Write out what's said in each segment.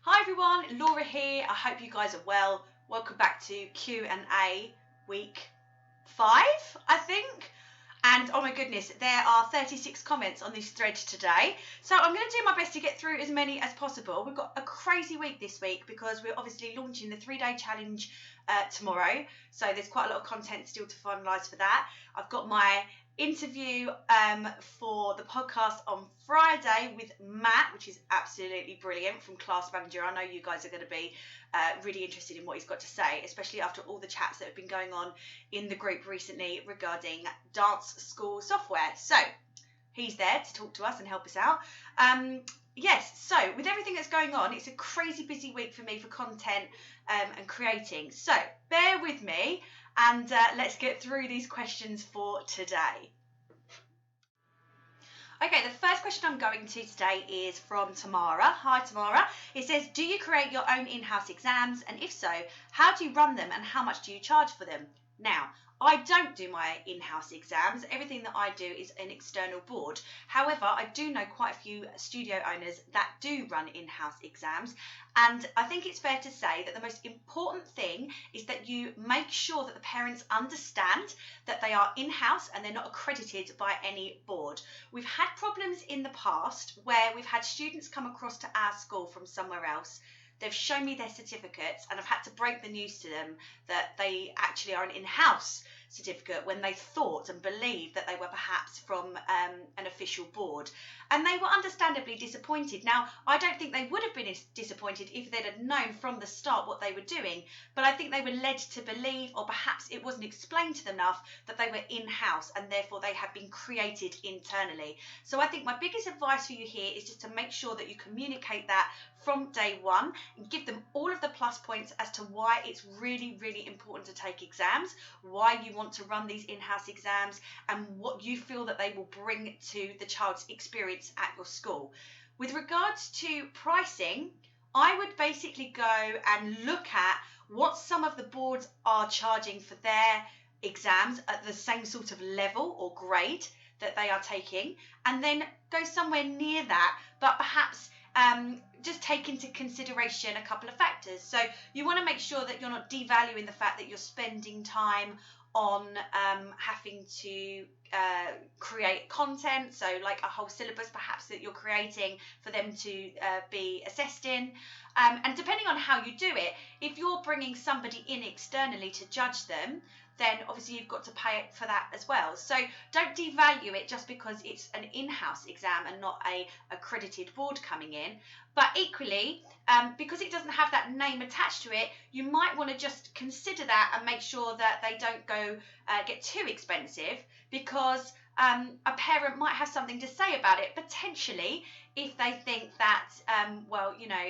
Hi everyone, Laura here. I hope you guys are well. Welcome back to Q&A week 5, I think. And oh my goodness, there are 36 comments on this thread today. So I'm going to do my best to get through as many as possible. We've got a crazy week this week because we're obviously launching the 3-day challenge tomorrow. So there's quite a lot of content still to finalise for that. I've got my interview for the podcast on Friday with Matt, which is absolutely brilliant, from Class Manager. I know you guys are going to be really interested in what he's got to say, especially after all the chats that have been going on in the group recently regarding dance school software. So he's there to talk to us and help us out. Yes, so with everything that's going on, it's a crazy busy week for me for content and creating. So bear with me and let's get through these questions for today. Okay, the first question I'm going to today is from Tamara. Hi, Tamara. It says, do you create your own in-house exams? And if so, how do you run them and how much do you charge for them? Now, I don't do my in-house exams. Everything that I do is an external board. However, I do know quite a few studio owners that do run in-house exams. And I think it's fair to say that the most important thing is that you make sure that the parents understand that they are in-house and they're not accredited by any board. We've had problems in the past where we've had students come across to our school from somewhere else. They've shown me their certificates and I've had to break the news to them that they actually are an in-house certificate when they thought and believed that they were perhaps from an official board. And they were understandably disappointed. Now, I don't think they would have been disappointed if they'd have known from the start what they were doing, but I think they were led to believe, or perhaps it wasn't explained to them enough, that they were in-house and therefore they had been created internally. So I think my biggest advice for you here is just to make sure that you communicate that from day one and give them all of the plus points as to why it's really, really important to take exams, why you want to run these in-house exams, and what you feel that they will bring to the child's experience at your school. With regards to pricing, I would basically go and look at what some of the boards are charging for their exams at the same sort of level or grade that they are taking, and then go somewhere near that, but perhaps just take into consideration a couple of factors. So you want to make sure that you're not devaluing the fact that you're spending time on having to create content, so like a whole syllabus perhaps that you're creating for them to be assessed in, and depending on how you do it, if you're bringing somebody in externally to judge them, then obviously you've got to pay for that as well. So don't devalue it just because it's an in-house exam and not a accredited board coming in. But equally, because it doesn't have that name attached to it, you might want to just consider that and make sure that they don't go get too expensive, because a parent might have something to say about it, potentially, if they think that, well, you know,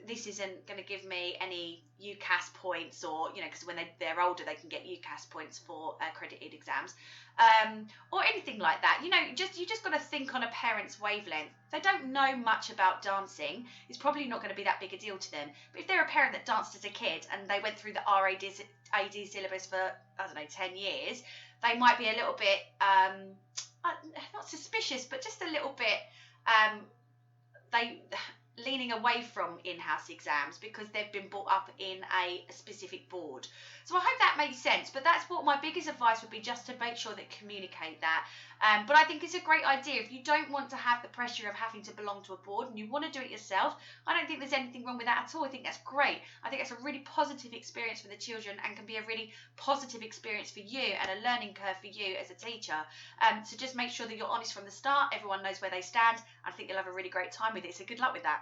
this isn't going to give me any UCAS points, or, you know, because when they're older, they can get UCAS points for accredited exams, or anything like that. You know, you just got to think on a parent's wavelength. They don't know much about dancing. It's probably not going to be that big a deal to them. But if they're a parent that danced as a kid and they went through the AD syllabus for, I don't know, 10 years, they might be a little bit, not suspicious, but just a little bit, leaning away from in-house exams because they've been brought up in a specific board. So I hope that makes sense, but that's what my biggest advice would be, just to make sure that communicate that. But I think it's a great idea. If you don't want to have the pressure of having to belong to a board and you want to do it yourself, I don't think there's anything wrong with that at all. I think that's great. I think that's a really positive experience for the children and can be a really positive experience for you and a learning curve for you as a teacher. So just make sure that you're honest from the start. Everyone knows where they stand. I think you'll have a really great time with it. So good luck with that.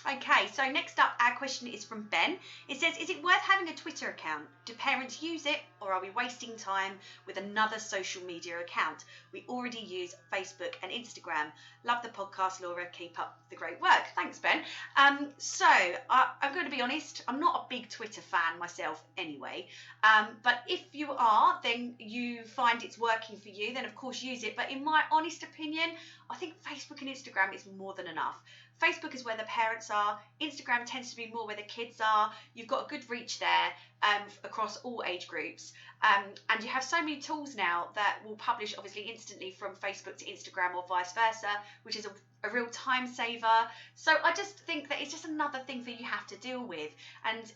Okay, so next up, our question is from Ben. It says, is it worth having a Twitter account? Do parents use it, or are we wasting time with another social media account? We already use Facebook and Instagram. Love the podcast, Laura. Keep up the great work. Thanks, Ben. So I'm going to be honest, I'm not a big Twitter fan myself anyway. But if you are, then you find it's working for you, then of course use it. But in my honest opinion, I think Facebook and Instagram is more than enough. Facebook is where the parents are. Instagram tends to be more where the kids are. You've got a good reach there. across all age groups. And you have so many tools now that will publish obviously instantly from Facebook to Instagram or vice versa, which is a real time saver. So I just think that it's just another thing that you have to deal with. And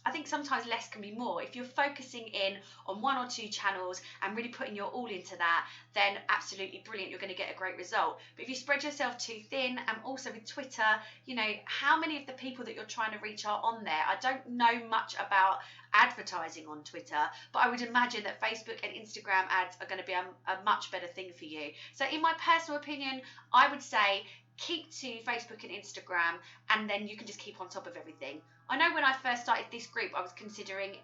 I think sometimes less can be more. If you're focusing in on one or two channels and really putting your all into that, then absolutely brilliant, you're going to get a great result. But if you spread yourself too thin, and also with Twitter, you know, how many of the people that you're trying to reach are on there? I don't know much about advertising on Twitter, but I would imagine that Facebook and Instagram ads are going to be a much better thing for you. So in my personal opinion, I would say keep to Facebook and Instagram, and then you can just keep on top of everything. I know when I first started this group, I was considering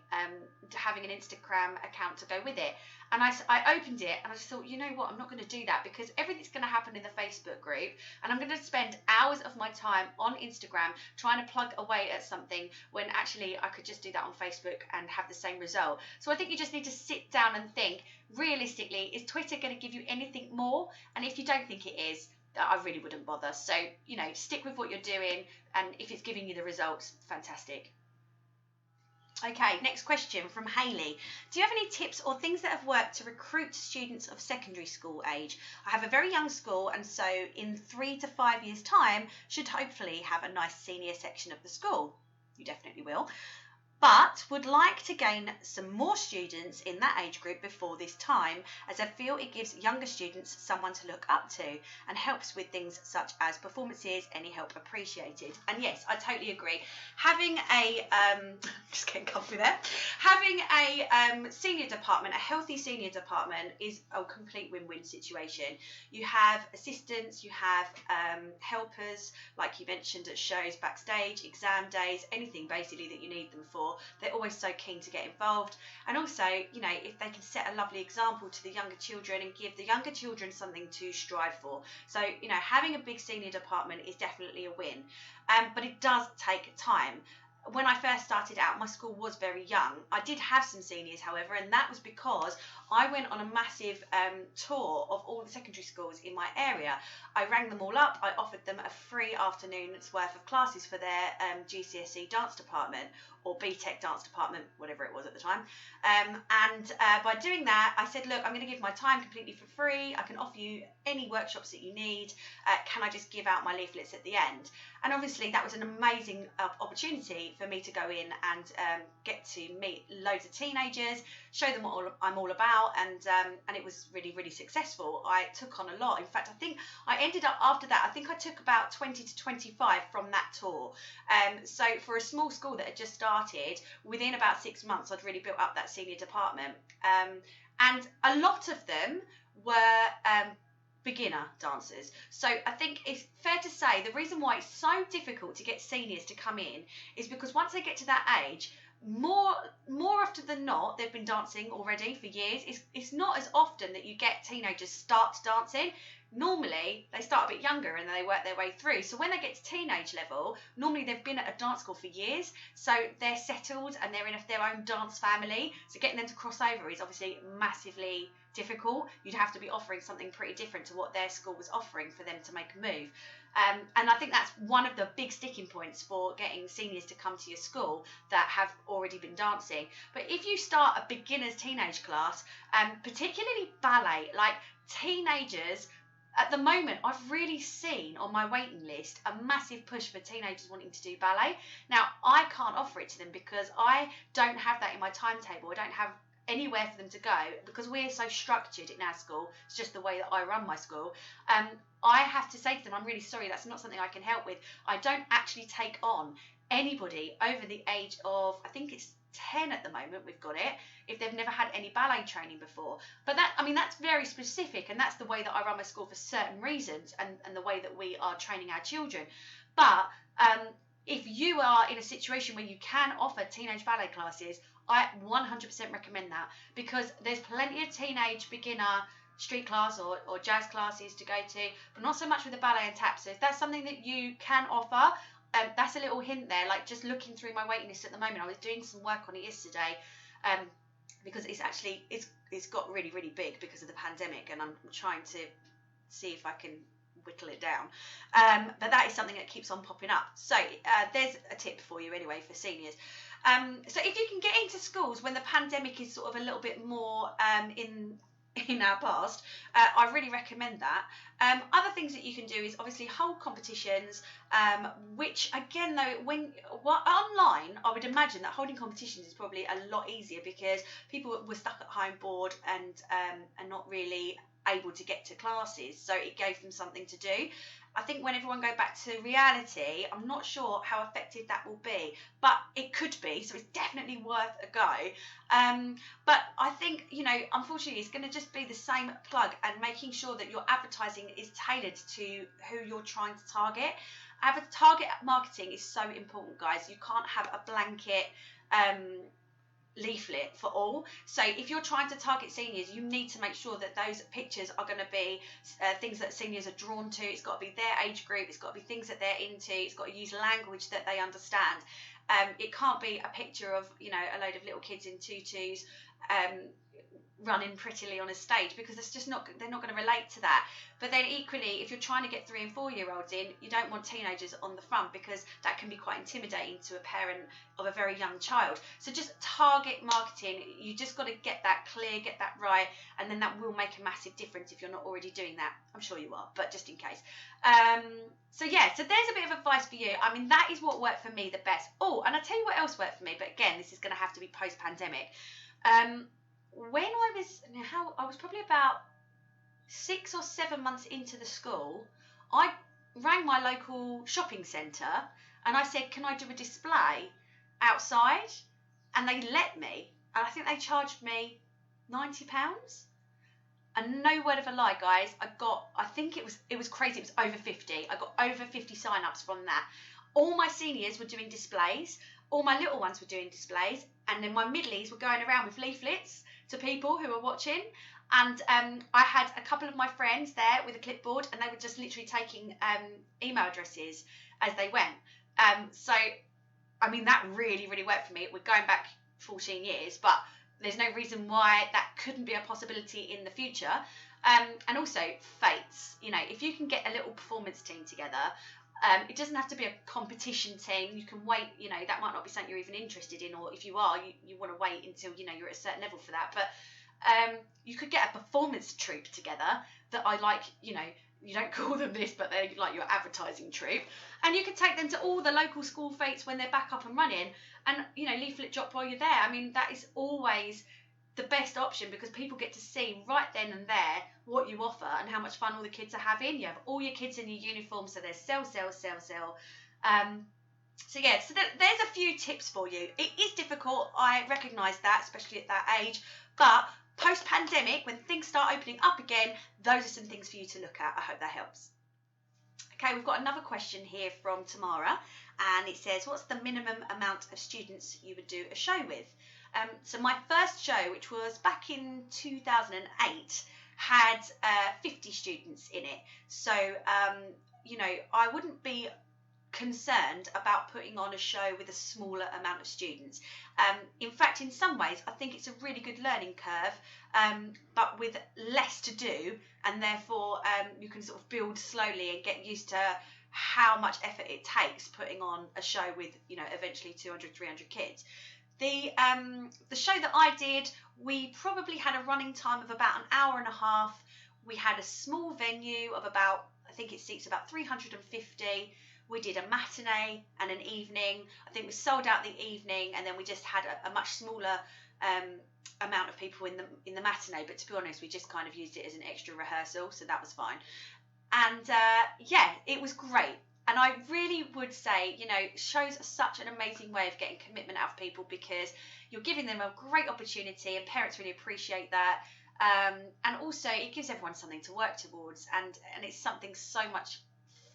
having an Instagram account to go with it. And I opened it and I just thought, you know what, I'm not going to do that, because everything's going to happen in the Facebook group, and I'm going to spend hours of my time on Instagram trying to plug away at something when actually I could just do that on Facebook and have the same result. So I think you just need to sit down and think, realistically, is Twitter going to give you anything more? And if you don't think it is, I really wouldn't bother. So, you know, stick with what you're doing, and if it's giving you the results, fantastic. Okay, next question from Hayley. Do you have any tips or things that have worked to recruit students of secondary school age? I have a very young school, and so in 3 to 5 years' time, should hopefully have a nice senior section of the school. You definitely will. But would like to gain some more students in that age group before this time, as I feel it gives younger students someone to look up to and helps with things such as performances. Any help appreciated. And yes, I totally agree. Having a just getting comfy there. Having a senior department, a healthy senior department, is a complete win-win situation. You have assistants, you have helpers, like you mentioned, at shows, backstage, exam days, anything basically that you need them for. They're always so keen to get involved. And also, you know, if they can set a lovely example to the younger children and give the younger children something to strive for. So, you know, having a big senior department is definitely a win. But it does take time. When I first started out, my school was very young. I did have some seniors, however, and that was because I went on a massive tour of all the secondary schools in my area. I rang them all up. I offered them a free afternoon's worth of classes for their GCSE dance department, or BTEC dance department, whatever it was at the time. By doing that, I said, look, I'm going to give my time completely for free. I can offer you any workshops that you need. Can I just give out my leaflets at the end? And obviously that was an amazing opportunity for me to go in and get to meet loads of teenagers, show them what I'm all about, and it was really, really successful. I took on a lot. In fact, I think I ended up, after that, I think I took about 20 to 25 from that tour. So for a small school that had just started, within about 6 months, I'd really built up that senior department. And a lot of them were beginner dancers. So I think it's fair to say the reason why it's so difficult to get seniors to come in is because once they get to that age, more often than not, they've been dancing already for years. It's not as often that you get teenagers start dancing. Normally, they start a bit younger and they work their way through. So when they get to teenage level, normally they've been at a dance school for years. So they're settled and they're in their own dance family. So getting them to cross over is obviously massively difficult. You'd have to be offering something pretty different to what their school was offering for them to make a move. And I think that's one of the big sticking points for getting seniors to come to your school that have already been dancing. But if you start a beginner's teenage class, particularly ballet, like teenagers, at the moment, I've really seen on my waiting list a massive push for teenagers wanting to do ballet. Now, I can't offer it to them because I don't have that in my timetable. I don't have anywhere for them to go because we're so structured in our school. It's just the way that I run my school. I have to say to them, I'm really sorry, that's not something I can help with. I don't actually take on anybody over the age of, I think it's 10 at the moment, we've got it, if they've never had any ballet training before. But that's very specific, and that's the way that I run my school for certain reasons, and the way that we are training our children. But if you are in a situation where you can offer teenage ballet classes, I 100% recommend that, because there's plenty of teenage beginner street class or jazz classes to go to, but not so much with the ballet and tap. So if that's something that you can offer, that's a little hint there. Like, just looking through my waiting list at the moment, I was doing some work on it yesterday, because it's got really, really big because of the pandemic, and I'm trying to see if I can whittle it down. But that is something that keeps on popping up. So there's a tip for you anyway for seniors. So if you can get into schools when the pandemic is sort of a little bit more in our past, I really recommend that. Other things that you can do is obviously hold competitions, which again though, online, I would imagine that holding competitions is probably a lot easier because people were stuck at home bored and not really able to get to classes, so it gave them something to do. I think when everyone go back to reality, I'm not sure how effective that will be, but it could be, so it's definitely worth a go. But I think, unfortunately, it's going to just be the same plug and making sure that your advertising is tailored to who you're trying to target. Target marketing is so important, guys. You can't have a blanket leaflet for all. So if you're trying to target seniors, you need to make sure that those pictures are going to be things that seniors are drawn to. It's got to be their age group, it's got to be things that they're into, it's got to use language that they understand. It can't be a picture of a load of little kids in tutus running prettily on a stage, because it's just they're not going to relate to that. But then equally, if you're trying to get 3 and 4 year olds in, you don't want teenagers on the front, because that can be quite intimidating to a parent of a very young child. So just target marketing, you just got to get that clear, get that right, and then that will make a massive difference if you're not already doing that. I'm sure you are, but just in case. So there's a bit of advice for you. I mean, that is what worked for me the best. Oh, and I'll tell you what else worked for me, but again, this is going to have to be post-pandemic. When I was probably about 6 or 7 months into the school, I rang my local shopping centre and I said, can I do a display outside? And they let me, and I think they charged me £90. And no word of a lie, guys, I think it was crazy, it was over 50. I got over 50 sign-ups from that. All my seniors were doing displays, all my little ones were doing displays, and then my middlies were going around with leaflets to people who were watching. And I had a couple of my friends there with a clipboard, and they were just literally taking email addresses as they went. So, I mean, that really, really worked for me. We're going back 14 years, but there's no reason why that couldn't be a possibility in the future. And also, fates. If you can get a little performance team together, it doesn't have to be a competition team. You can wait, that might not be something you're even interested in, or if you are, you want to wait until, you're at a certain level for that. But you could get a performance troupe together that I like, you don't call them this, but they're like your advertising troupe. And you could take them to all the local school fates when they're back up and running, and, leaflet drop while you're there. I mean, that is always the best option, because people get to see right then and there what you offer and how much fun all the kids are having. You have all your kids in your uniform, so there's sell. So there's a few tips for you. It is difficult, I recognise that, especially at that age, but post-pandemic, when things start opening up again, those are some things for you to look at. I hope that helps. Okay, we've got another question here from Tamara, and it says, what's the minimum amount of students you would do a show with? So my first show, which was back in 2008, had 50 students in it. So, I wouldn't be concerned about putting on a show with a smaller amount of students. In fact, in some ways, I think it's a really good learning curve, but with less to do, and therefore you can sort of build slowly and get used to how much effort it takes putting on a show with, eventually 200, 300 kids. The show that I did, we probably had a running time of about an hour and a half. We had a small venue of about, I think it seats about 350. We did a matinee and an evening. I think we sold out the evening, and then we just had a much smaller amount of people in the matinee. But to be honest, we just kind of used it as an extra rehearsal, so that was fine. And it was great. And I really would say, shows are such an amazing way of getting commitment out of people, because you're giving them a great opportunity, and parents really appreciate that. And also, it gives everyone something to work towards, and it's something so much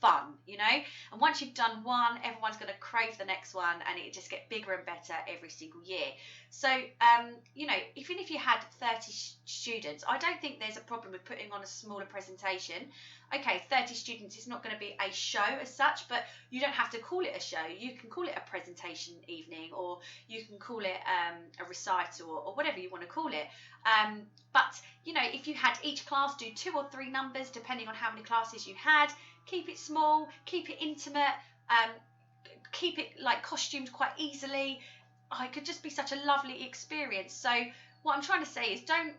fun, you know. And once you've done one, everyone's going to crave the next one, and it just get bigger and better every single year. So you know, even if you had 30 students, I don't think there's a problem with putting on a smaller presentation. Okay, 30 students is not going to be a show as such, but you don't have to call it a show. You can call it a presentation evening, or you can call it a recital, or whatever you want to call it. But you know, if you had each class do 2 or 3 numbers, depending on how many classes you had, keep it small, keep it intimate, keep it like costumed quite easily. It could just be such a lovely experience. So what I'm trying to say is, don't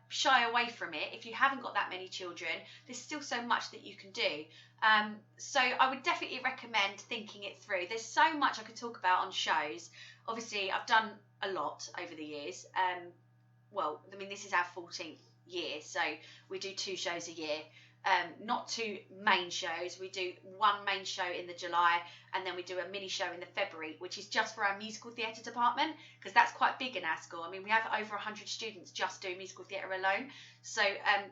shy away from it. If you haven't got that many children, there's still so much that you can do. So I would definitely recommend thinking it through. There's so much I could talk about on shows. Obviously, I've done a lot over the years. Well, I mean, this is our 14th year, so we do 2 shows a year. Not 2 main shows. We do 1 main show in the July, and then we do a mini show in the February, which is just for our musical theatre department, because that's quite big in our school. I mean, we have over 100 students just doing musical theatre alone, so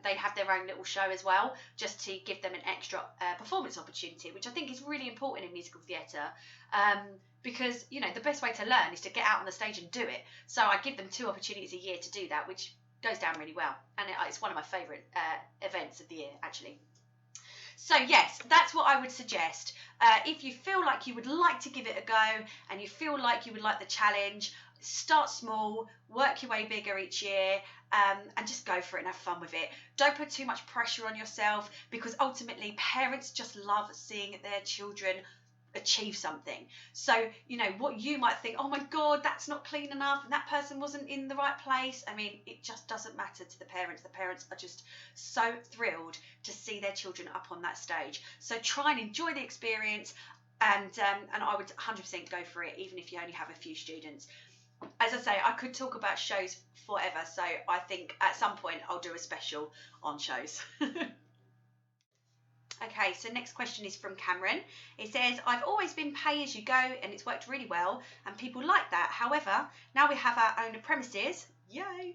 they have their own little show as well, just to give them an extra performance opportunity, which I think is really important in musical theatre. Because, you know, the best way to learn is to get out on the stage and do it. So I give them 2 opportunities a year to do that, which goes down really well, and it's one of my favourite events of the year, actually. So yes, that's what I would suggest. If you feel like you would like to give it a go, and you feel like you would like the challenge, start small, work your way bigger each year, and just go for it and have fun with it. Don't put too much pressure on yourself, because ultimately parents just love seeing their children achieve something. So, you know, what you might think, oh my God, that's not clean enough, and that person wasn't in the right place. I mean, it just doesn't matter to the parents. The parents are just so thrilled to see their children up on that stage. So try and enjoy the experience, and I would 100% go for it, even if you only have a few students. As I say, I could talk about shows forever, so I think at some point I'll do a special on shows. Okay, so next question is from Cameron. It says, I've always been pay as you go, and it's worked really well, and people like that. However, now we have our own premises, yay,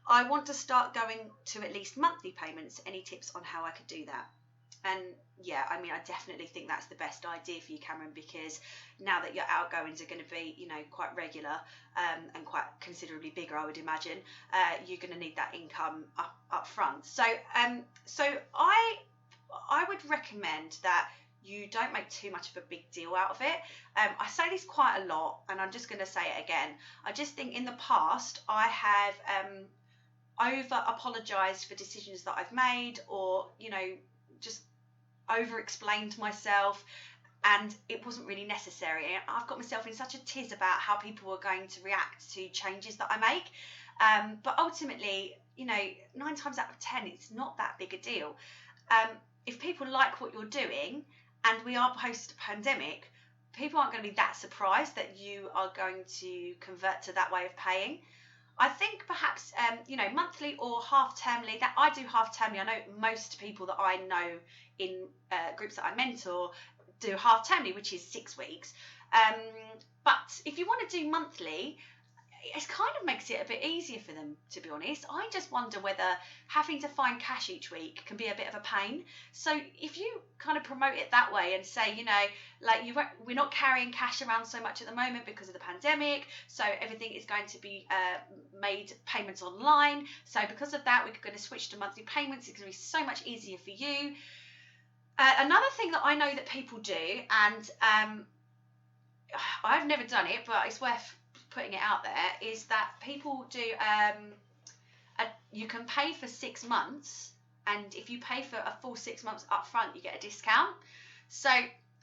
I want to start going to at least monthly payments. Any tips on how I could do that? And yeah, I mean, I definitely think that's the best idea for you, Cameron, because now that your outgoings are going to be, you know, quite regular, and quite considerably bigger, I would imagine, you're going to need that income up front. So I would recommend that you don't make too much of a big deal out of it. I say this quite a lot, and I'm just going to say it again. I just think in the past I have over apologised for decisions that I've made, or, you know, just over explained myself, and it wasn't really necessary. And I've got myself in such a tiz about how people are going to react to changes that I make. But ultimately, you know, 9 times out of 10, it's not that big a deal. If people like what you're doing, and we are post-pandemic, people aren't going to be that surprised that you are going to convert to that way of paying. I think perhaps, you know, monthly or half-termly, that I do half-termly. I know most people that I know in groups that I mentor do half-termly, which is 6 weeks. But if you want to do monthly, it kind of makes it a bit easier for them, to be honest. I just wonder whether having to find cash each week can be a bit of a pain. So if you kind of promote it that way and say, you know, like, we're not carrying cash around so much at the moment because of the pandemic, so everything is going to be made payments online. So because of that, we're going to switch to monthly payments. It's going to be so much easier for you. Another thing that I know that people do, and I've never done it, but it's worth putting it out there, is that people do you can pay for 6 months, and if you pay for a full 6 months up front, you get a discount. So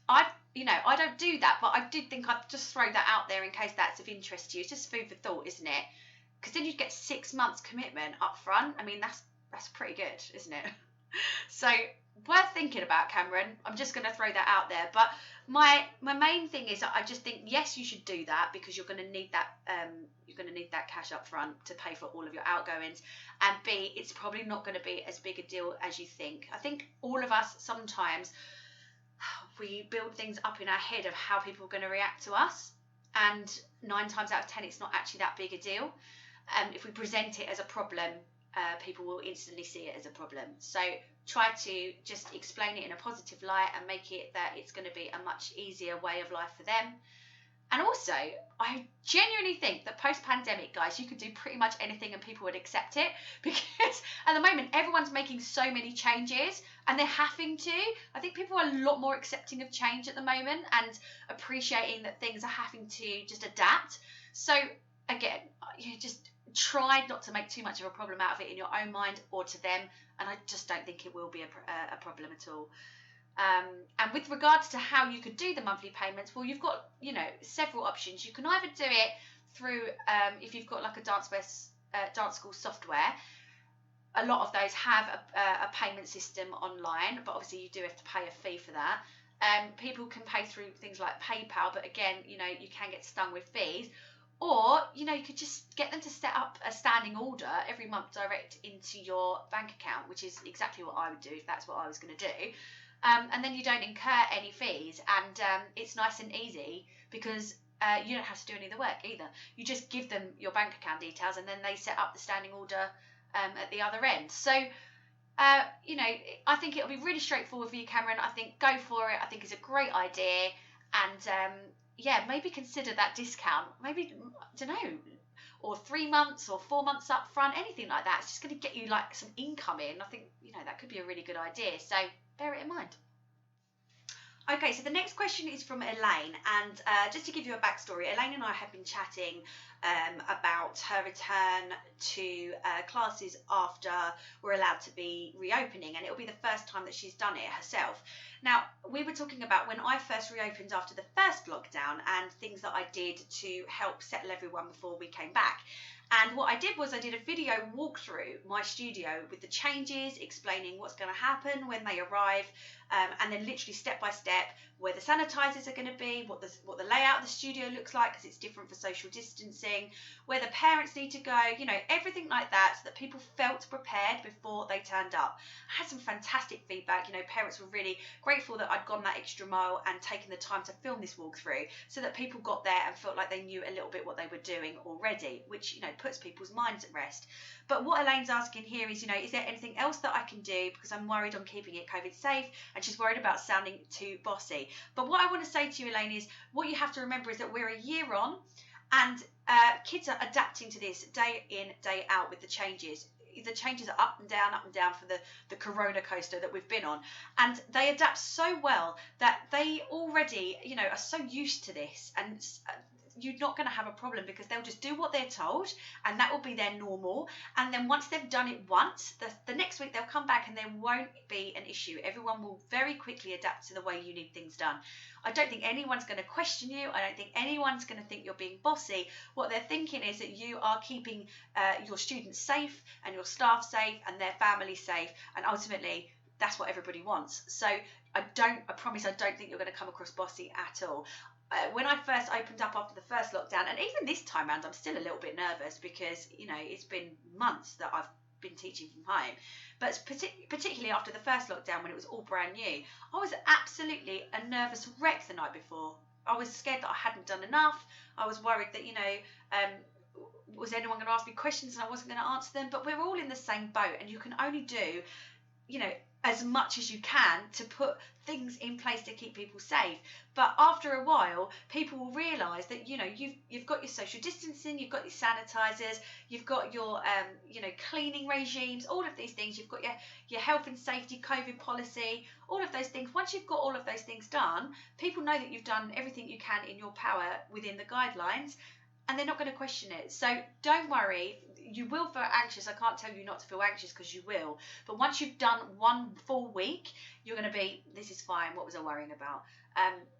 I don't do that, but I did think I'd just throw that out there in case that's of interest to you. It's just food for thought, isn't it? Because then you'd get 6 months commitment up front. I mean, that's pretty good, isn't it? So worth thinking about, Cameron. I'm just going to throw that out there. But my main thing is, I just think, yes, you should do that, because you're going to need that cash up front to pay for all of your outgoings. And B, it's probably not going to be as big a deal as you think. I think all of us sometimes, we build things up in our head of how people are going to react to us, and 9 times out of 10 it's not actually that big a deal. If we present it as a problem, people will instantly see it as a problem. So try to just explain it in a positive light and make it that it's going to be a much easier way of life for them. And also, I genuinely think that post-pandemic, guys, you could do pretty much anything and people would accept it, because at the moment everyone's making so many changes and they're having to. I think people are a lot more accepting of change at the moment and appreciating that things are having to just adapt. So again, you just try not to make too much of a problem out of it in your own mind or to them, and I just don't think it will be a problem at all. And with regards to how you could do the monthly payments, well, you've got, several options. You can either do it through, if you've got like a dance school software, a lot of those have a payment system online, but obviously you do have to pay a fee for that. People can pay through things like PayPal, but again, you can get stung with fees. Or, you could just get them to set up a standing order every month direct into your bank account, which is exactly what I would do if that's what I was going to do. And then you don't incur any fees, and it's nice and easy because you don't have to do any of the work either. You just give them your bank account details and then they set up the standing order at the other end. So, I think it'll be really straightforward for you, Cameron. I think go for it. I think it's a great idea. And maybe consider that discount. Maybe, I don't know, or 3 months or 4 months up front, anything like that. It's just going to get you like some income in. I think, that could be a really good idea. So bear it in mind. Okay, so the next question is from Elaine, and just to give you a backstory, Elaine and I have been chatting about her return to classes after we're allowed to be reopening, and it'll be the first time that she's done it herself. Now, we were talking about when I first reopened after the first lockdown and things that I did to help settle everyone before we came back. And what I did was I did a video walkthrough my studio with the changes, explaining what's going to happen when they arrive, and then literally step by step where the sanitizers are going to be, what the layout of the studio looks like because it's different for social distancing, where the parents need to go, everything like that, so that people felt prepared before they turned up. I had some fantastic feedback. Parents were really grateful that I'd gone that extra mile and taken the time to film this walkthrough so that people got there and felt like they knew a little bit what they were doing already, which, puts people's minds at rest. But what Elaine's asking here is, is there anything else that I can do, because I'm worried on keeping it COVID safe, and she's worried about sounding too bossy. But what I want to say to you, Elaine, is what you have to remember is that we're a year on, and kids are adapting to this day in, day out with the changes. The changes are up and down for the corona coaster that we've been on, and they adapt so well that they already, are so used to this, and you're not going to have a problem because they'll just do what they're told, and that will be their normal. And then once they've done it once, the next week they'll come back and there won't be an issue. Everyone will very quickly adapt to the way you need things done. I don't think anyone's going to question you. I don't think anyone's going to think you're being bossy. What they're thinking is that you are keeping your students safe and your staff safe and their family safe, and ultimately that's what everybody wants. So I promise I don't think you're going to come across bossy at all. When I first opened up after the first lockdown, and even this time around, I'm still a little bit nervous because, it's been months that I've been teaching from home. But particularly after the first lockdown, when it was all brand new, I was absolutely a nervous wreck the night before. I was scared that I hadn't done enough. I was worried that, was anyone going to ask me questions and I wasn't going to answer them? But we're all in the same boat, and you can only do, as much as you can to put things in place to keep people safe. But after a while, people will realise that, you've got your social distancing, you've got your sanitisers, you've got your, cleaning regimes, all of these things. You've got your health and safety, COVID policy, all of those things. Once you've got all of those things done, people know that you've done everything you can in your power within the guidelines, and they're not going to question it. So don't worry. You will feel anxious. I can't tell you not to feel anxious, because you will. But once you've done one full week, you're going to be, this is fine. What was I worrying about?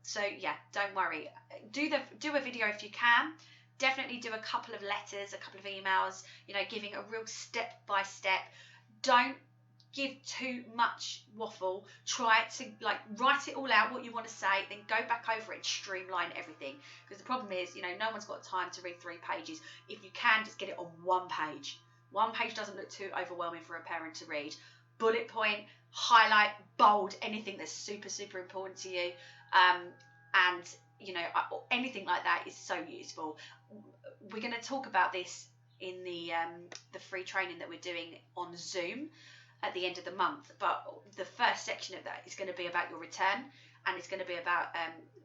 So yeah, don't worry. Do a video if you can. Definitely do a couple of letters, a couple of emails, giving a real step by step. Don't give too much waffle. Try to write it all out, what you want to say, then go back over it and streamline everything. Because the problem is, no one's got time to read 3 pages. If you can, just get it on 1 page. 1 page doesn't look too overwhelming for a parent to read. Bullet point, highlight, bold, anything that's super, super important to you. Anything like that is so useful. We're going to talk about this in the free training that we're doing on Zoom at the end of the month. But the first section of that is going to be about your return, and it's going to be about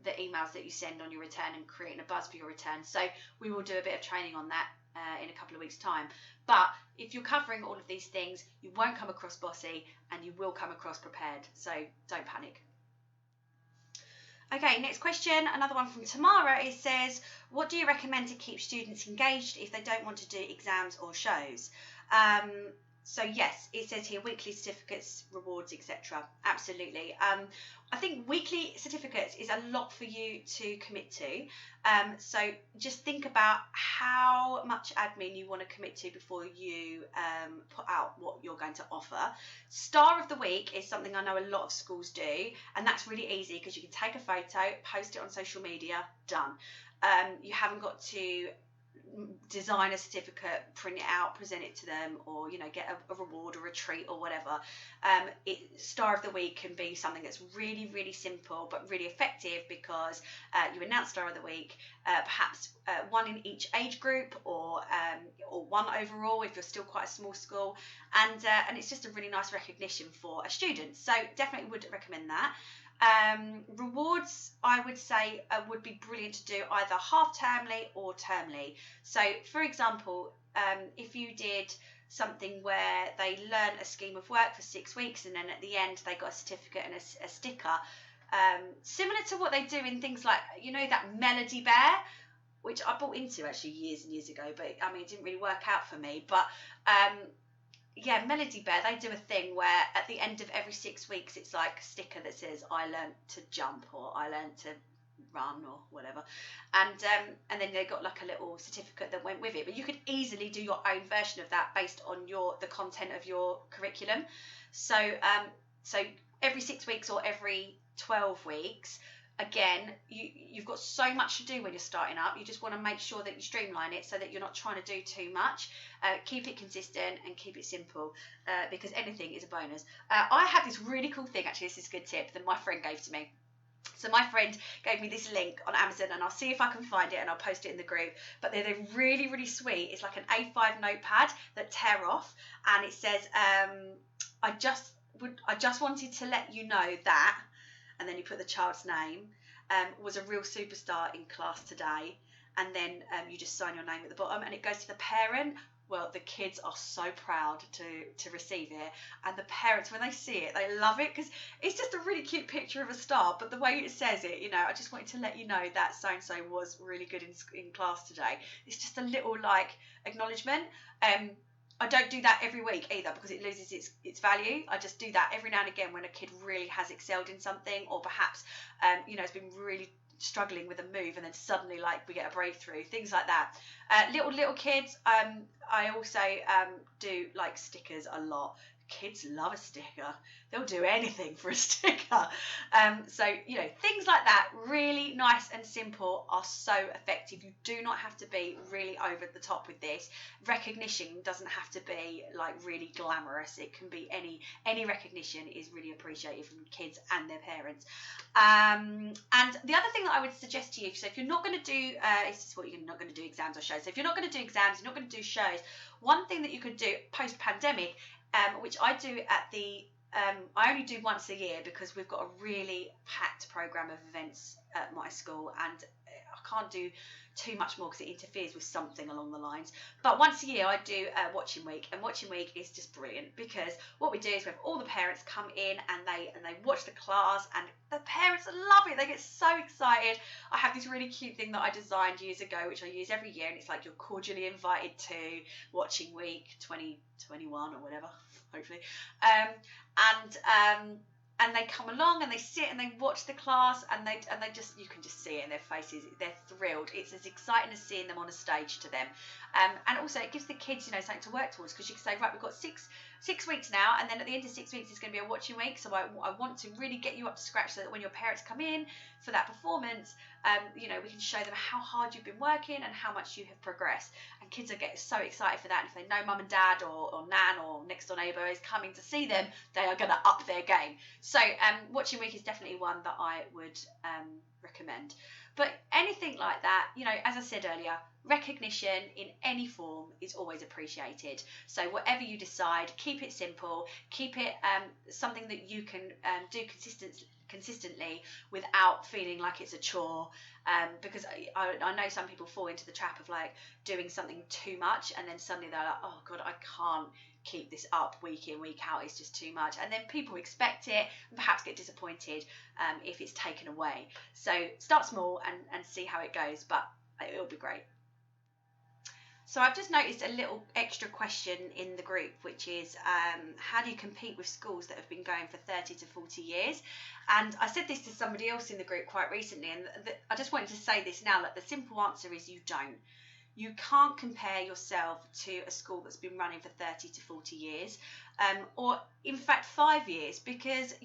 the emails that you send on your return and creating a buzz for your return. So we will do a bit of training on that in a couple of weeks' time. But if you're covering all of these things, you won't come across bossy and you will come across prepared. So don't panic. Okay, next question, another one from Tamara. It says, what do you recommend to keep students engaged if they don't want to do exams or shows? So yes, it says here weekly certificates, rewards, etc. Absolutely. I think weekly certificates is a lot for you to commit to. So just think about how much admin you want to commit to before you put out what you're going to offer. Star of the week is something I know a lot of schools do, and that's really easy because you can take a photo, post it on social media, done. You haven't got to design a certificate, print it out, present it to them, or get a reward or a treat or whatever. Star of the week can be something that's really, really simple but really effective, because you announce Star of the week, perhaps one in each age group, or one overall if you're still quite a small school, and it's just a really nice recognition for a student. So definitely would recommend that. Rewards, I would say, would be brilliant to do either half-termly or termly. So, for example, if you did something where they learn a scheme of work for 6 weeks and then at the end they got a certificate and a sticker, similar to what they do in things like, that Melody Bear, which I bought into actually years and years ago, but I mean, it didn't really work out for me. But yeah, Melody Bear, they do a thing where at the end of every 6 weeks, it's like a sticker that says, I learned to jump, or I learned to run, or whatever. And then they got like a little certificate that went with it. But you could easily do your own version of that based on the content of your curriculum. So every 6 weeks or every 12 weeks, again, you've got so much to do when you're starting up. You just want to make sure that you streamline it so that you're not trying to do too much. Keep it consistent and keep it simple, because anything is a bonus. I had this really cool thing, actually, this is a good tip, that my friend gave to me. So my friend gave me this link on Amazon, and I'll see if I can find it and I'll post it in the group. But they're really, really sweet. It's like an A5 notepad that tear off, and it says, I just wanted to let you know that, and then you put the child's name, was a real superstar in class today, and then you just sign your name at the bottom, and it goes to the parent. Well, the kids are so proud to receive it, and the parents, when they see it, they love it, because it's just a really cute picture of a star, but the way it says it, I just wanted to let you know that so-and-so was really good in class today. It's just a little acknowledgement. I don't do that every week either, because it loses its value. I just do that every now and again when a kid really has excelled in something, or perhaps has been really struggling with a move, and then suddenly we get a breakthrough, things like that. Little kids, I also do stickers a lot. Kids love a sticker. They'll do anything for a sticker. So things like that, really nice and simple, are so effective. You do not have to be really over the top with this. Recognition doesn't have to be really glamorous. It can be any recognition is really appreciated from kids and their parents. And the other thing that I would suggest to you, so if you're not going to do you're not going to do exams or shows. So if you're not going to do exams, you're not going to do shows, one thing that you could do post-pandemic, which I do I only do once a year, because we've got a really packed programme of events at my school, and I can't do too much more because it interferes with something along the lines. But once a year I do Watching Week, and Watching Week is just brilliant, because what we do is we have all the parents come in and they watch the class, and the parents love it. They get so excited. I have this really cute thing that I designed years ago, which I use every year, and it's you're cordially invited to Watching Week 2021 or whatever, hopefully. And they come along and they sit and they watch the class, and they just, you can just see it in their faces. They're thrilled. It's as exciting as seeing them on a stage to them. And also it gives the kids, something to work towards, because you can say, right, we've got six weeks now, and then at the end of 6 weeks it's going to be a Watching Week. So I want to really get you up to scratch, so that when your parents come in for that performance, we can show them how hard you've been working and how much you have progressed. And kids are getting so excited for that. And if they know mum and dad or nan or next door neighbour is coming to see them, they are going to up their game. So Watching Week is definitely one that I would recommend. But anything like that, as I said earlier, recognition in any form is always appreciated. So whatever you decide, keep it simple, keep it something that you can do consistently without feeling like it's a chore, because I know some people fall into the trap of like doing something too much, and then suddenly they're like, oh god, I can't keep this up week in week out, it's just too much, and then people expect it and perhaps get disappointed if it's taken away. So start small and see how it goes, but it'll be great. So I've just noticed a little extra question in the group, which is how do you compete with schools that have been going for 30 to 40 years? And I said this to somebody else in the group quite recently, and I just wanted to say this now, that the simple answer is you don't. You can't compare yourself to a school that's been running for 30 to 40 years, or in fact 5 years, because,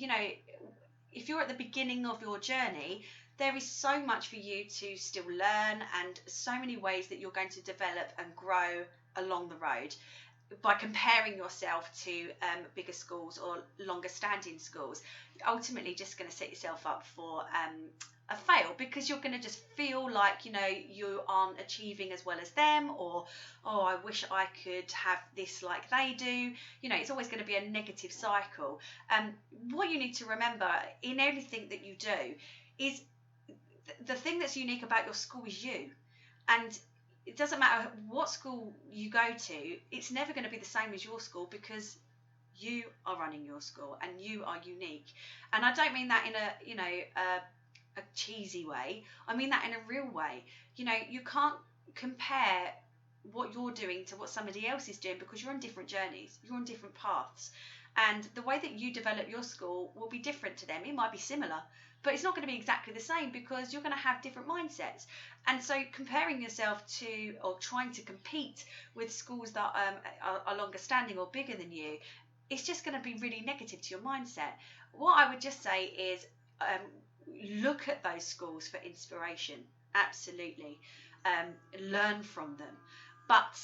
if you're at the beginning of your journey, there is so much for you to still learn, and so many ways that you're going to develop and grow along the road by comparing yourself to bigger schools or longer standing schools. You're ultimately just going to set yourself up for a fail, because you're going to just feel like you aren't achieving as well as them, or oh, I wish I could have this like they do. It's always going to be a negative cycle. What you need to remember in everything that you do is the thing that's unique about your school is you. And it doesn't matter what school you go to, it's never going to be the same as your school, because you are running your school and you are unique. And I don't mean that in a cheesy way. I mean that in a real way. You can't compare what you're doing to what somebody else is doing, because you're on different journeys, you're on different paths, and the way that you develop your school will be different to them. It might be similar, but it's not going to be exactly the same, because you're going to have different mindsets. And so comparing yourself to, or trying to compete with schools that are longer standing or bigger than you, it's just going to be really negative to your mindset. What I would just say is look at those schools for inspiration, absolutely. Learn from them. But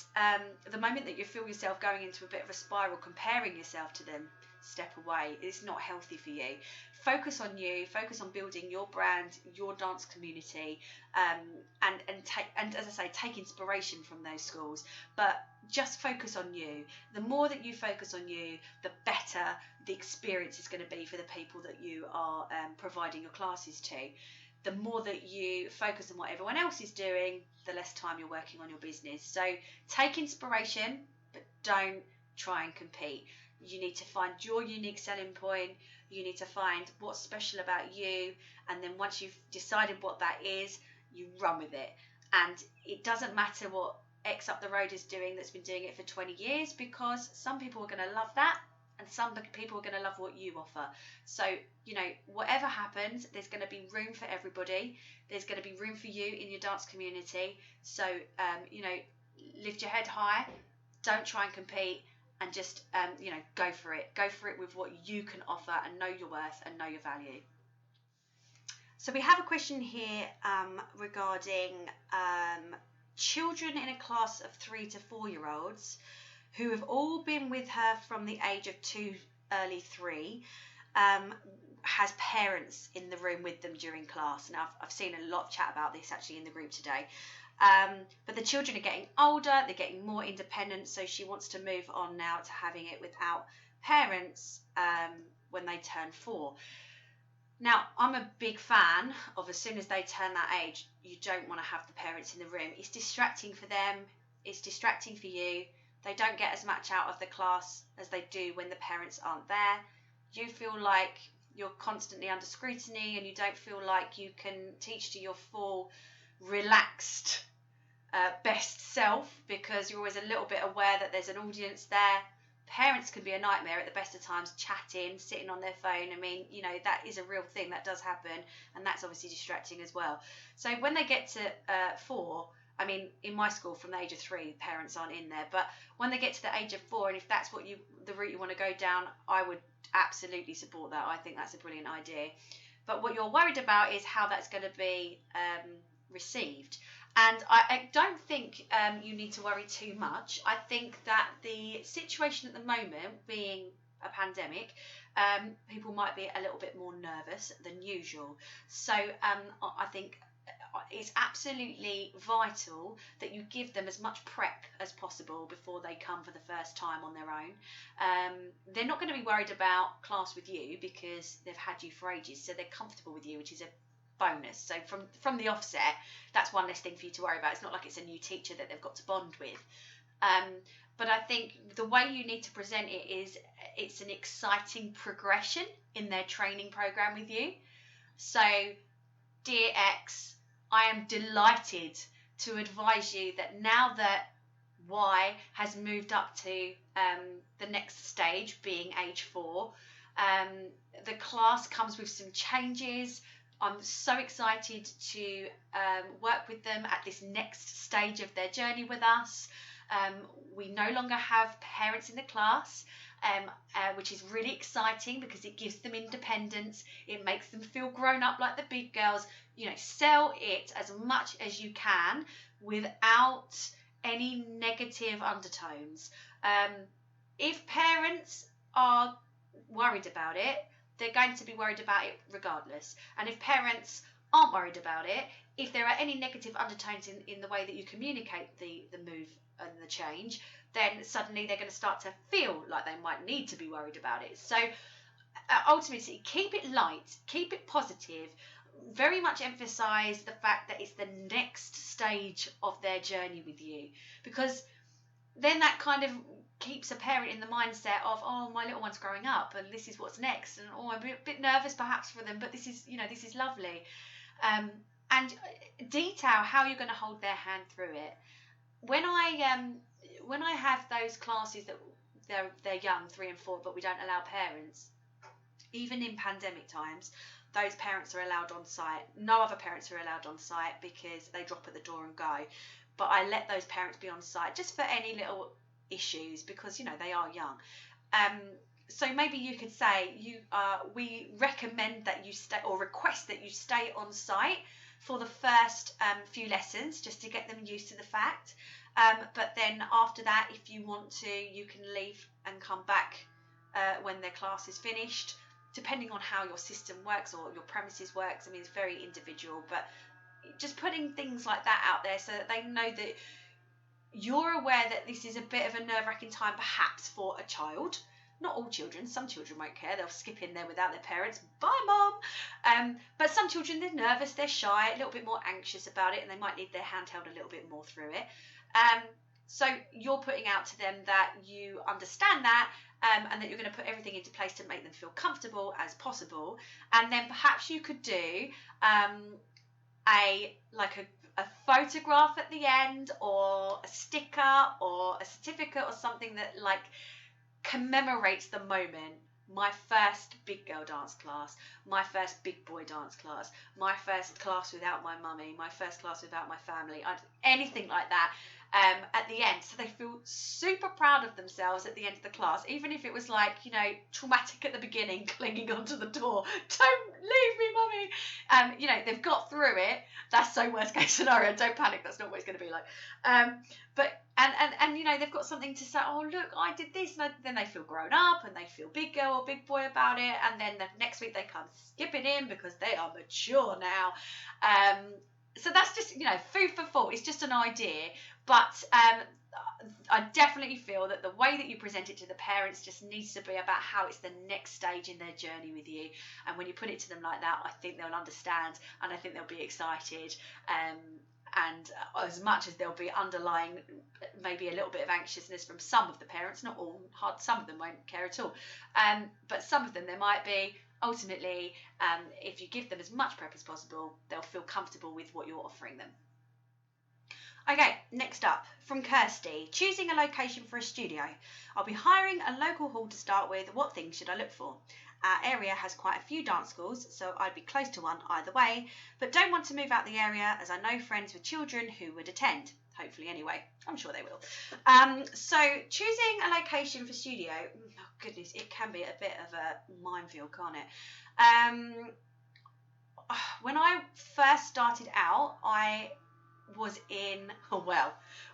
the moment that you feel yourself going into a bit of a spiral, comparing yourself to them, step away. It's not healthy for you. Focus on you. Focus on building your brand, your dance community, and as I say, take inspiration from those schools. But just focus on you. The more that you focus on you, the better the experience is going to be for the people that you are providing your classes to. The more that you focus on what everyone else is doing, the less time you're working on your business. So take inspiration, but don't try and compete. You need to find your unique selling point. You need to find what's special about you. And then once you've decided what that is, you run with it. And it doesn't matter what X up the road is doing that's been doing it for 20 years, because some people are going to love that, and some people are going to love what you offer. So, whatever happens, there's going to be room for everybody. There's going to be room for you in your dance community. So, lift your head high. Don't try and compete, and just, go for it. Go for it with what you can offer, and know your worth and know your value. So we have a question here regarding children in a class of 3 to 4 year olds who have all been with her from the age of 2, early 3, has parents in the room with them during class. And I've seen a lot of chat about this actually in the group today. But the children are getting older, they're getting more independent, so she wants to move on now to having it without parents when they turn 4. Now, I'm a big fan of, as soon as they turn that age, you don't want to have the parents in the room. It's distracting for them, it's distracting for you. They don't get as much out of the class as they do when the parents aren't there. You feel like you're constantly under scrutiny, and you don't feel like you can teach to your full, relaxed, best self, because you're always a little bit aware that there's an audience there. Parents can be a nightmare at the best of times, chatting, sitting on their phone. I mean, that is a real thing that does happen, and that's obviously distracting as well. So when they get to 4, I mean, in my school, from the age of 3, parents aren't in there. But when they get to the age of 4, and if that's the route you want to go down, I would absolutely support that. I think that's a brilliant idea. But what you're worried about is how that's going to be received. And I don't think you need to worry too much. I think that the situation at the moment, being a pandemic, people might be a little bit more nervous than usual. So I think it's absolutely vital that you give them as much prep as possible before they come for the first time on their own. They're not going to be worried about class with you because they've had you for ages, so they're comfortable with you, which is a bonus. So from the offset, that's one less thing for you to worry about. It's not like it's a new teacher that they've got to bond with. But I think the way you need to present it is it's an exciting progression in their training program with you. So, dear X, I am delighted to advise you that now that Y has moved up to the next stage, being age 4, the class comes with some changes. I'm so excited to work with them at this next stage of their journey with us. We no longer have parents in the class, which is really exciting because it gives them independence. It makes them feel grown up like the big girls. Sell it as much as you can without any negative undertones. If parents are worried about it, they're going to be worried about it regardless. And if parents aren't worried about it, if there are any negative undertones in the way that you communicate the move and the change, then suddenly they're going to start to feel like they might need to be worried about it. So ultimately, keep it light, keep it positive, very much emphasize the fact that it's the next stage of their journey with you, because then that kind of keeps a parent in the mindset of, oh, my little one's growing up and this is what's next, and oh, I'm a bit nervous perhaps for them, but this is lovely. And detail how you're going to hold their hand through it. When I have those classes that they're young, 3 and 4, but we don't allow parents, even in pandemic times, those parents are allowed on site. No other parents are allowed on site because they drop at the door and go. But I let those parents be on site just for any little issues because they are young. So maybe you could say we recommend that you stay, or request that you stay on site for the first few lessons just to get them used to the fact. But then after that, if you want to, you can leave and come back when their class is finished, depending on how your system works or your premises works. I mean, it's very individual, but just putting things like that out there so that they know that you're aware that this is a bit of a nerve-wracking time perhaps for a child. Not all children. Some children won't care. They'll skip in there without their parents. Bye, Mom. But some children, they're nervous, they're shy, a little bit more anxious about it, and they might need their hand held a little bit more through it. So you're putting out to them that you understand that, and that you're going to put everything into place to make them feel comfortable as possible. And then perhaps you could do a photograph at the end, or a sticker, or a certificate, or something that commemorates the moment. My first big girl dance class, my first big boy dance class, my first class without my mummy, my first class without my family, anything like that at the end. So they feel super proud of themselves at the end of the class, even if it was traumatic at the beginning, clinging onto the door. Don't leave me, mummy. They've got through it. That's so worst case scenario. Don't panic. That's not what it's going to be like. But they've got something to say. Oh, look, I did this, and then they feel grown up and they feel big girl or big boy about it. And then the next week they come skipping in because they are mature now. So that's just food for thought. It's just an idea, but I definitely feel that the way that you present it to the parents just needs to be about how it's the next stage in their journey with you. And when you put it to them like that, I think they'll understand, and I think they'll be excited. And as much as there'll be underlying maybe a little bit of anxiousness from some of the parents, not all, some of them won't care at all, but some of them there might be. Ultimately, if you give them as much prep as possible, they'll feel comfortable with what you're offering them. Okay, next up, from Kirsty. Choosing a location for a studio. I'll be hiring a local hall to start with. What things should I look for? Our area has quite a few dance schools, so I'd be close to one either way, but don't want to move out the area as I know friends with children who would attend. Hopefully anyway. I'm sure they will. So choosing a location for studio, oh goodness, it can be a bit of a minefield, can't it? When I first started out, I was in,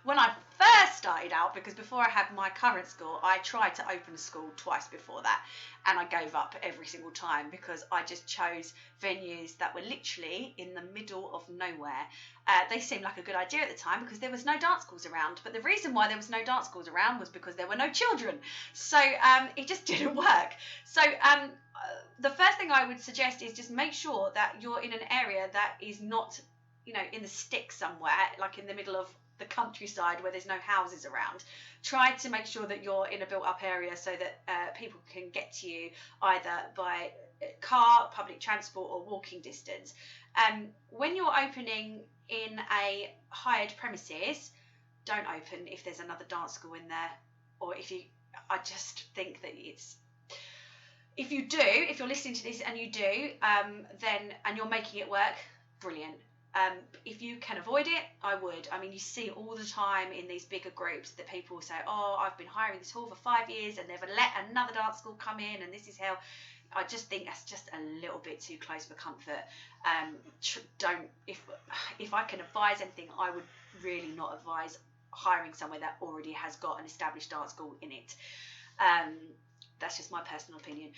when I first started out, because before I had my current school, I tried to open a school twice before that, and I gave up every single time because I just chose venues that were literally in the middle of nowhere. They seemed like a good idea at the time because there was no dance schools around, but the reason why there was no dance schools around was because there were no children, so it just didn't work. So the first thing I would suggest is just make sure that you're in an area that is not, in the sticks somewhere, like in the middle of the countryside where there's no houses around. Try to make sure that you're in a built-up area so that people can get to you either by car, public transport, or walking distance. When you're opening in a hired premises, don't open if there's another dance school in there, or I just think that if you're listening to this and you do, and you're making it work, brilliant. If you can avoid it, I would. I mean, you see all the time in these bigger groups that people say, oh, I've been hiring this hall for 5 years and never let another dance school come in, and this is how. I just think that's just a little bit too close for comfort. If I can advise anything, I would really not advise hiring somewhere that already has got an established dance school in it. That's just my personal opinion.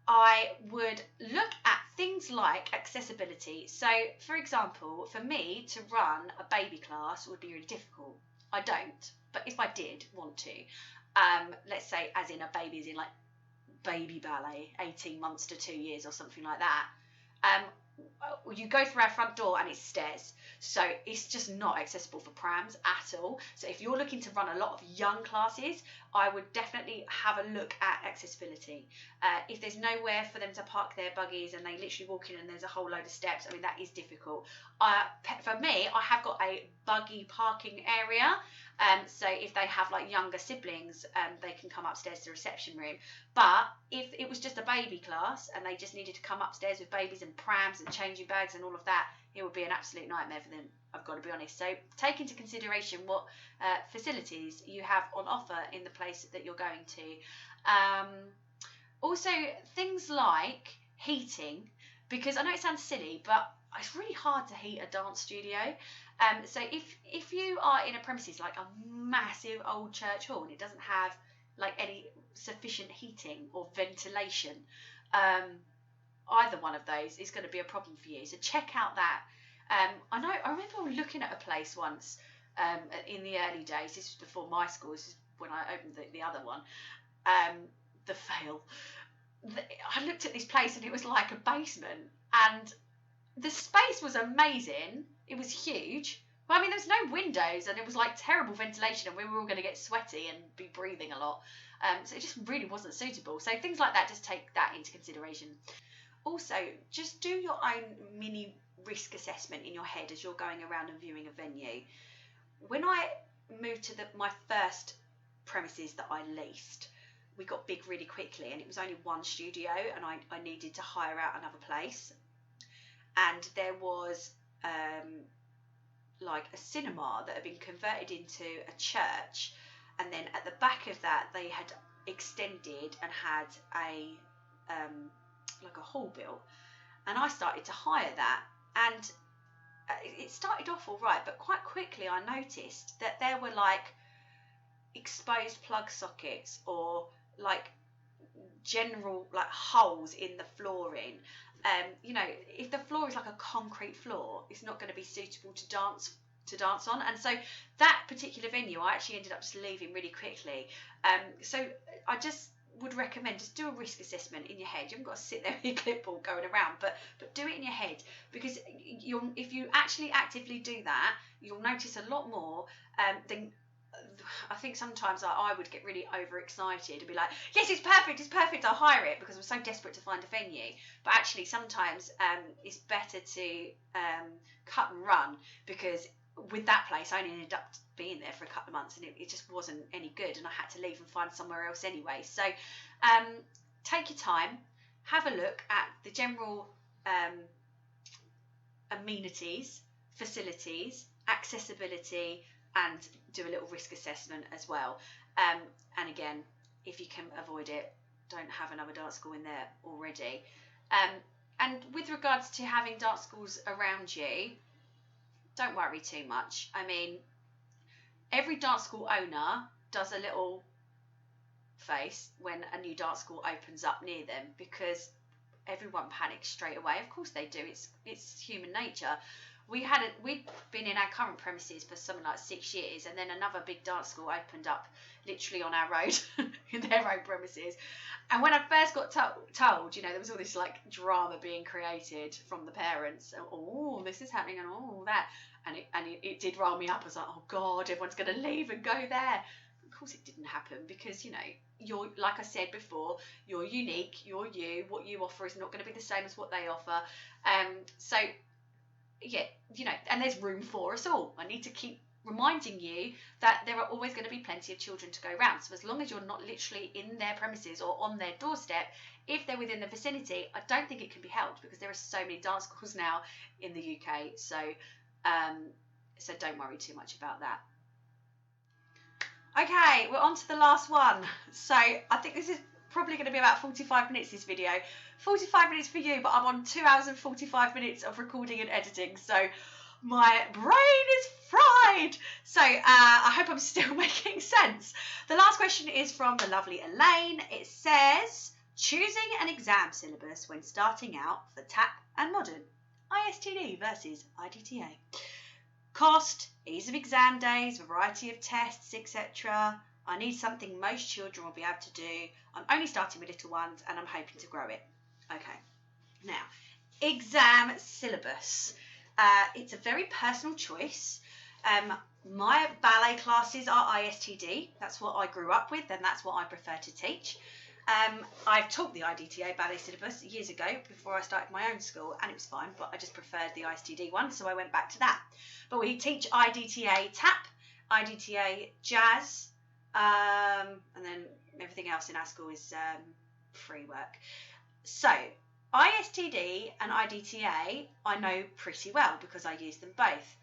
I would look at things like accessibility. So, for example, for me to run a baby class would be really difficult. I don't, but if I did want to, let's say as in a baby, as in like baby ballet, 18 months to 2 years or something like that, you go through our front door and it's stairs, so it's just not accessible for prams at all. So if you're looking to run a lot of young classes, I would definitely have a look at accessibility. If there's nowhere for them to park their buggies and they literally walk in and there's a whole load of steps, I mean, that is difficult. For me, I have got a buggy parking area, so if they have like younger siblings, they can come upstairs to the reception room. But if it was just a baby class and they just needed to come upstairs with babies and prams and changing bags and all of that, it would be an absolute nightmare for them, I've got to be honest. So take into consideration what facilities you have on offer in the place that you're going to. Also, things like heating, because I know it sounds silly, but it's really hard to heat a dance studio. So if you are in a premises like a massive old church hall and it doesn't have like any sufficient heating or ventilation, either one of those is going to be a problem for you. So check out that. I remember looking at a place once in the early days. This was before my school. This is when I opened the other one. The fail. I looked at this place and it was like a basement, and the space was amazing. It was huge. But I mean, there's no windows and it was like terrible ventilation, and we were all going to get sweaty and be breathing a lot. So it just really wasn't suitable. So things like that, just take that into consideration. Also, just do your own mini risk assessment in your head as you're going around and viewing a venue. When I moved to my first premises that I leased, we got big really quickly, and it was only one studio, and I needed to hire out another place. And there was like a cinema that had been converted into a church, and then at the back of that they had extended and had a like a hall built, and I started to hire that, and it started off all right, but quite quickly I noticed that there were like exposed plug sockets or like general like holes in the flooring. If the floor is like a concrete floor, it's not going to be suitable to dance on. And so that particular venue, I actually ended up just leaving really quickly. So I just would recommend, just do a risk assessment in your head. You haven't got to sit there with your clipboard going around, but do it in your head, because if you actually actively do that, you'll notice a lot more than. I think sometimes I would get really overexcited and be like, yes, it's perfect, I'll hire it, because I'm so desperate to find a venue. But actually sometimes it's better to cut and run, because with that place I only ended up being there for a couple of months and it just wasn't any good, and I had to leave and find somewhere else anyway. So take your time, have a look at the general amenities, facilities, accessibility, and do a little risk assessment as well. And again, if you can avoid it, don't have another dance school in there already. And with regards to having dance schools around you, don't worry too much. I mean, every dance school owner does a little face when a new dance school opens up near them, because everyone panics straight away. Of course they do. It's human nature. We'd been in our current premises for something like 6 years, and then another big dance school opened up literally on our road in their own premises. And when I first got told, there was all this like drama being created from the parents. Oh, this is happening, and all that, and it did roll me up. I was like, oh God, everyone's going to leave and go there. Of course, it didn't happen, because you're, like I said before, you're unique. You're you. What you offer is not going to be the same as what they offer. So yeah, and there's room for us all. I need to keep reminding you that there are always going to be plenty of children to go around. So as long as you're not literally in their premises or on their doorstep, if they're within the vicinity, I don't think it can be helped, because there are so many dance schools now in the UK. So don't worry too much about that. Okay, we're on to the last one. So I think this is probably going to be about 45 minutes, this video. 45 minutes for you, but I'm on 2 hours and 45 minutes of recording and editing, so my brain is fried. So I hope I'm still making sense. The last question is from the lovely Elaine. It says, choosing an exam syllabus when starting out for TAP and Modern, ISTD versus IDTA. Cost, ease of exam days, variety of tests, etc. I need something most children will be able to do. I'm only starting with little ones, and I'm hoping to grow it. Okay, now, exam syllabus. It's a very personal choice. My ballet classes are ISTD. That's what I grew up with, and that's what I prefer to teach. I've taught the IDTA ballet syllabus years ago before I started my own school, and it was fine, but I just preferred the ISTD one, so I went back to that. But we teach IDTA tap, IDTA jazz, and then everything else in our school is free work. So ISTD and IDTA I know pretty well because I use them both.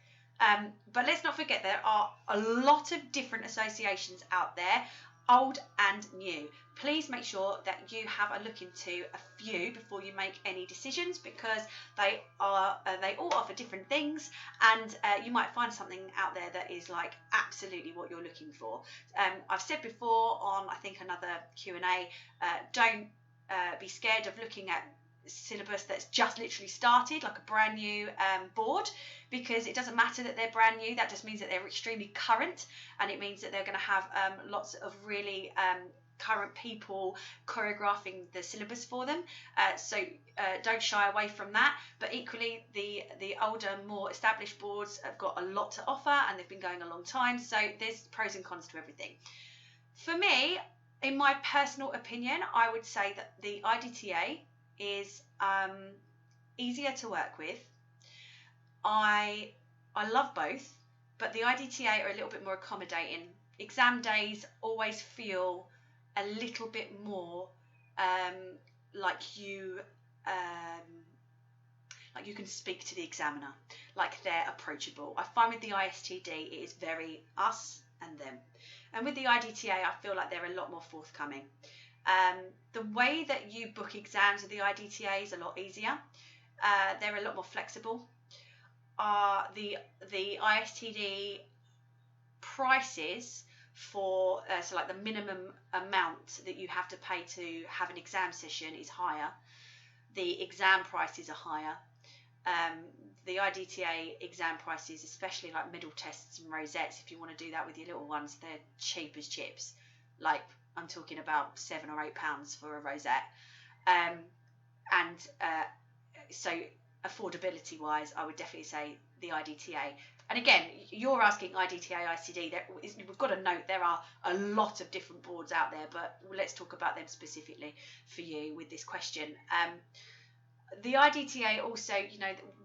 But let's not forget there are a lot of different associations out there, old and new. Please make sure that you have a look into a few before you make any decisions, because they all offer different things, and you might find something out there that is like absolutely what you're looking for. I've said before on I think another Q&A, don't be scared of looking at syllabus that's just literally started, like a brand new board, because it doesn't matter that they're brand new. That just means that they're extremely current, and it means that they're going to have lots of really current people choreographing the syllabus for them. So don't shy away from that. But equally, the older, more established boards have got a lot to offer, and they've been going a long time. So there's pros and cons to everything. For me, in my personal opinion, I would say that the IDTA is easier to work with. I love both, but the IDTA are a little bit more accommodating. Exam days always feel a little bit more like you can speak to the examiner, like they're approachable. I find with the ISTD it is very us and them, and with the IDTA I feel like they're a lot more forthcoming. The way that you book exams with the IDTA is a lot easier. They're a lot more flexible. The ISTD prices for so like the minimum amount that you have to pay to have an exam session is higher. The exam prices are higher. The IDTA exam prices, especially like middle tests and rosettes, if you want to do that with your little ones, they're cheap as chips. Like I'm talking about £7 or £8 for a rosette. So affordability wise, I would definitely say the IDTA. And again, you're asking IDTA, ICD. We've got to note there are a lot of different boards out there, but let's talk about them specifically for you with this question. The IDTA also,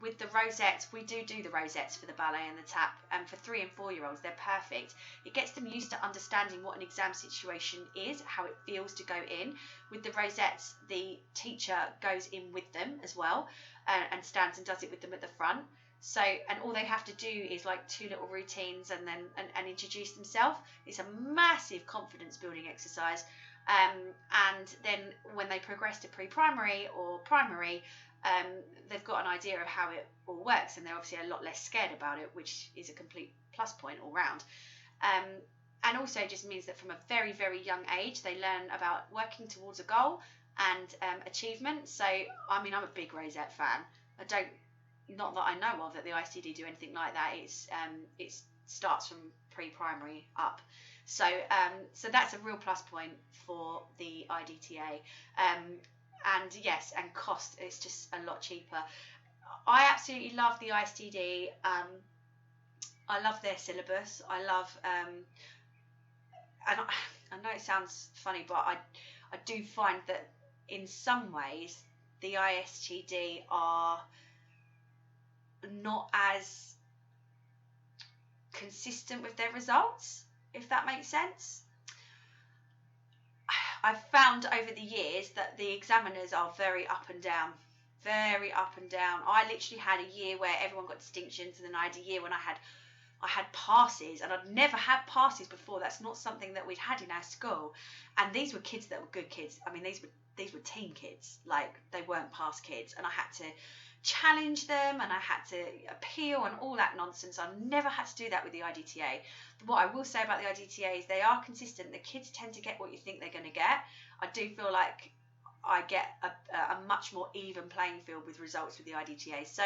with the rosettes, we do the rosettes for the ballet and the tap, and for 3 and 4 year olds, they're perfect. It gets them used to understanding what an exam situation is, how it feels to go in. With the rosettes, the teacher goes in with them as well, and stands and does it with them at the front. So, and all they have to do is like 2 little routines and then and introduce themselves. It's a massive confidence building exercise. And then when they progress to pre-primary or primary, they've got an idea of how all works, and they're obviously a lot less scared about it, which is a complete plus point all round. And also it just means that from a very, very young age, they learn about working towards a goal and achievement. So, I mean, I'm a big Rosette fan. Not that I know of that the ICD do anything like that. It starts from pre-primary up. So that's a real plus point for the IDTA. And yes, and cost, it's just a lot cheaper. I absolutely love the ICD. I love their syllabus. I love, and I know it sounds funny, but I do find that in some ways the ISTD are not as consistent with their results, if that makes sense. I've found over the years that the examiners are very up and down. Very up and down. I literally had a year where everyone got distinctions, and then I had a year when I had passes, and I'd never had passes before. That's not something that we'd had in our school. And these were kids that were good kids. I mean, these were teen kids. Like, they weren't pass kids, and I had to challenge them, and I had to appeal and all that nonsense. I've never had to do that with the IDTA. What I will say about the IDTA is they are consistent. The kids tend to get what you think they're going to get. I do feel like I get a much more even playing field with results with the IDTA. So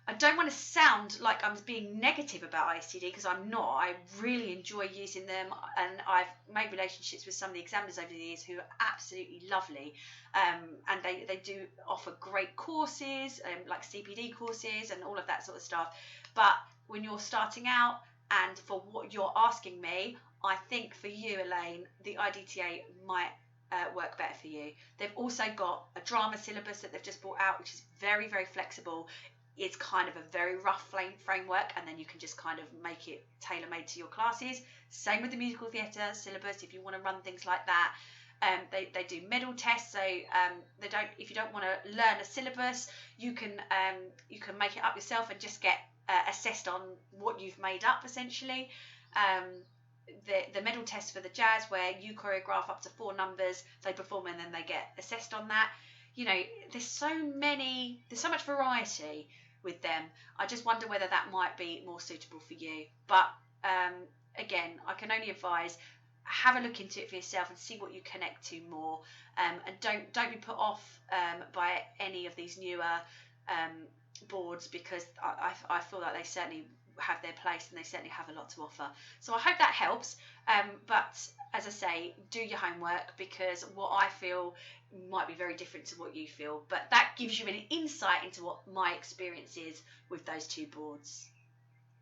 I don't want to sound like I'm being negative about ISTD, because I'm not. I really enjoy using them, and I've made relationships with some of the examiners over the years who are absolutely lovely, and they do offer great courses, like CPD courses and all of that sort of stuff. But when you're starting out, and for what you're asking me, I think for you, Elaine, the IDTA might work better for you. They've also got a drama syllabus that they've just brought out, which is very, very flexible. It's kind of a very rough framework, and then you can just kind of make it tailor-made to your classes. Same with the musical theatre syllabus, if you want to run things like that. They do medal tests, so if you don't want to learn a syllabus, you can make it up yourself and just get assessed on what you've made up, essentially. The medal test for the jazz, where you choreograph up to 4 numbers, they perform, and then they get assessed on that. You know, there's so much variety with them. I just wonder whether that might be more suitable for you. But again, I can only advise, have a look into it for yourself and see what you connect to more. And don't be put off by any of these newer boards, because I feel like they certainly have their place, and they certainly have a lot to offer. So I hope that helps. But as I say, do your homework, because what I feel might be very different to what you feel. But that gives you an insight into what my experience is with those two boards.